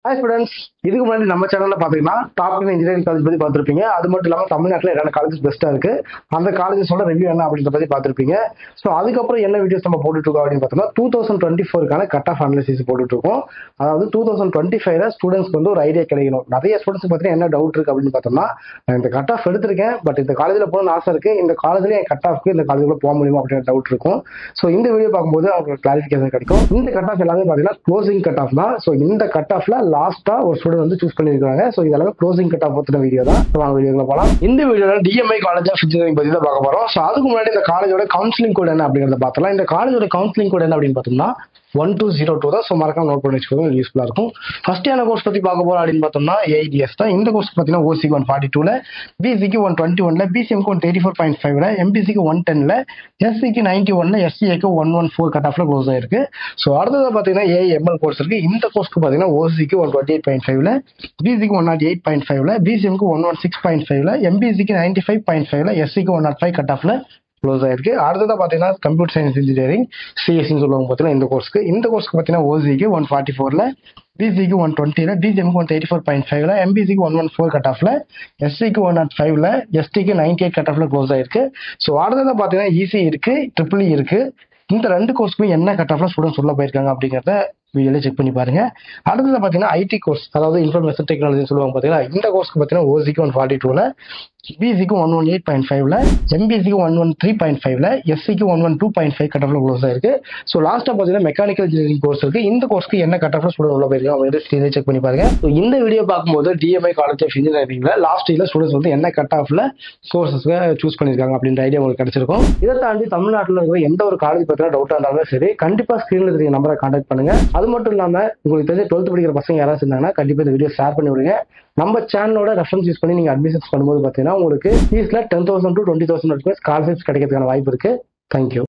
Hi students, இதுக்கு முன்னாடி நம்ம சேனல்ல பாத்தீங்கன்னா டாப் 10 இன்ஜினியரிங் காலேஜ் பத்தி பார்த்திருப்பீங்க. அது மட்டும் இல்லாம தமிழ்நாட்டில் என்னென்ன காலேஜ் பெஸ்டா இருக்கு, அந்த காலேஜஸோட ரிவ்யூ என்ன அப்படின்ற பத்தி பார்த்திருப்பீங்க. ஸோ அதுக்கப்புறம் என்ன வீடியோஸ் நம்ம போட்டுட்டு இருக்கோம் அப்படின்னு பார்த்தோம்னா 2024க்கான கட் ஆஃப் அனாலிசிஸ் போட்டுட்டு இருக்கோம். அதாவது 2025ல ஸ்டூடெண்ட்ஸ்க்கு வந்து ஒரு ஐடியா கிடைக்கணும். நிறைய ஸ்டூடெண்ட்ஸ் பார்த்தீங்கன்னா என்ன டவுட் இருக்கு அப்படின்னு பார்த்தோம்னா, நான் இந்த கட் ஆஃப் எடுத்திருக்கேன், பட் இந்த காலேஜ்ல போகணும்னு ஆசை இருக்கு, இந்த காலேஜ்ல என் கட் ஆஃப்க்கு இந்த காலேஜ்ல போக முடியுமா அப்படின்ற டவுட் இருக்கும். ஸோ இந்த வீடியோ பார்க்கும்போது அவங்களுக்கு கிளாரிஃபிகேஷன் கிடைக்கும். இந்த கட் ஆஃப் எல்லாமே பார்த்தீங்கன்னா க்ளோசிங் கட் ஆஃப் தான். ஸோ இந்த கட் ஆஃப்ல லாஸ்டா ஒரு ஸ்டூடெண்ட் வந்து சூஸ் பண்ணிருக்காங்க. ஸோ இதெல்லாம் க்ளோசிங் கட் ஆஃப் பத்தின வீடியோ தான். வாங்க வீடியோக்குள்ள போலாம். இந்த வீடியோல டிஎம்ஐ காலேஜ் ஆஃப் இன்ஜினியரிங் பத்தி தான் பார்க்க போறோம். ஸோ அதுக்கு முன்னாடி இந்த காலேஜோட கவுன்சிலிங் கோட் என்ன அப்படிங்கறத பார்த்தலாம். இந்த காலேஜோட கவுன்சிலிங் கோட் என்ன அப்படின்னு பார்த்தோம்னா 1202 தான். ஸோ மறக்காம நோட் பண்ணி வச்சுக்கோங்க, யூஸ்ஃபுல்லா இருக்கும். ஃபர்ஸ்ட் என்ன கோர்ஸ் பத்தி பார்க்க போறோம் அப்படின்னு பார்த்தோம்னா ஏஐடிஎஸ் தான். இந்த கோர்ஸ் பார்த்தீங்கன்னா ஓசிக்கு 142ல, பிசிக்கு 121ல, பிசிஎம்க்கு 184.5ல, எம்பிசிக்கு 110ல, எஸ்சிக்கு 91ல, எஸ்சிஏக்கு 114 கட் ஆஃப்ல க்ளோஸ் ஆயிருக்கு. ஸோ அடுத்தது பார்த்தீங்கன்னா ஏஎம்எல் கோர்ஸ் இருக்கு. இந்த கோர்ஸ்க்கு பார்த்தீங்கன்னா ஓசிக்கு 128.5ல, பிசிக்கு 108.5ல, பிசிஎம்க்கு 116.5ல, எம்பிசிக்கு 95.5ல, எஸ்சிக்கு 105 கட் ஆஃப்ல க்ளோஸ் ஆயிருக்கு. அடுத்ததா பாத்தீங்கன்னா கம்ப்யூட்டர் சயின்ஸ் இன்ஜினியரிங் சிஎஸ்சின்னு சொல்லுவாங்க பாத்தீங்கன்னா இந்த கோர்ஸ்க்கு பாத்தீங்கன்னா ஓசிக்கு 144ல, பிசிக்கு 120ல, பிஜிஎம்க்கு 184.5ல, எம்பிசிக்கு 114 கட் ஆஃப்ல, எஸ்சிக்கு 105ல, எஸ்டிக்கு 98 கட் ஆஃப்ல க்ளோஸ் ஆயிருக்கு. ஸோ அடுத்ததா பாத்தீங்கன்னா இசி இருக்கு, ட்ரிபிள் இருக்கு. இந்த ரெண்டு கோர்ஸ்க்குமே என்ன கட் ஆஃப்ல ஸ்டூடெண்ட்ஸ் உள்ள போயிருக்காங்க அப்படிங்கறத வீடியோல செக் பண்ணி பாருங்க. அடுத்தது பாத்தீங்கன்னா ஐடி கோர்ஸ், அதாவது இன்ஃபர்மேஷன் டெக்னாலஜி சொல்லுவாங்க பாத்தீங்கன்னா இந்த கோர்ஸ்க்கு பாத்தீங்கன்னா ஓசிக்கு 142ல, பிசிக்கு 118.5ல, எம்பிசிக்கு 113.5ல, எஸ்சிக்கு 112.5 கட் ஆஃப்ல க்ளோஸ் ஆயிருக்கு. ஸோ லாஸ்டா பாத்தீங்கன்னா மெக்கானிக்கல் இன்ஜினியரிங் கோர்ஸ் இருக்கு. இந்த கோர்ஸ்க்கு என்ன கட் ஆஃப்ல ஸ்டூடெண்ட் உள்ள போயிருக்காங்க அப்படிங்கறத ஸ்கிரீன்ல செக் பண்ணி பாருங்க. ஸோ இந்த வீடியோ பார்க்கும்போது டிஎம்ஐ காலேஜ் ஆஃப் இன்ஜினியரிங்ல லாஸ்ட் இயர்ல ஸ்டூடெண்ட்ஸ் வந்து என்ன கட் ஆஃப்ல கோர்சஸ்க்கு சூஸ் பண்ணிருக்காங்க அப்படின்ற ஐடியா உங்களுக்கு கிடைச்சிருக்கும். இதை தாண்டி தமிழ்நாட்டில் இருக்கிற எந்த ஒரு காலேஜ் பத்தின டவுட்டா இருந்தாலும் சரி, கண்டிப்பா ஸ்கிரீன்ல தெரிய நம்பரை கான்டாக்ட் பண்ணுங்க. அது மட்டும் இல்லாம உங்களுக்கு தெரிஞ்ச 12th படிக்கிற பசங்க யாராவது இருந்தாங்கன்னா கண்டிப்பா இந்த வீடியோ ஷேர் பண்ணி விடுங்க. நம்ம சேனலோட ரெஃபரன்ஸ் யூஸ் பண்ணி நீங்க அட்மிஷன்ஸ் பண்ணும்போது பாத்தீங்கன்னா உங்களுக்கு ஃபீஸ்ல 10,000 to 20,000 வரைக்கும் ஸ்காலர்ஷிப்ஸ் கிடைக்கிறதுக்கான வாய்ப்பு இருக்கு. தேங்க்யூ.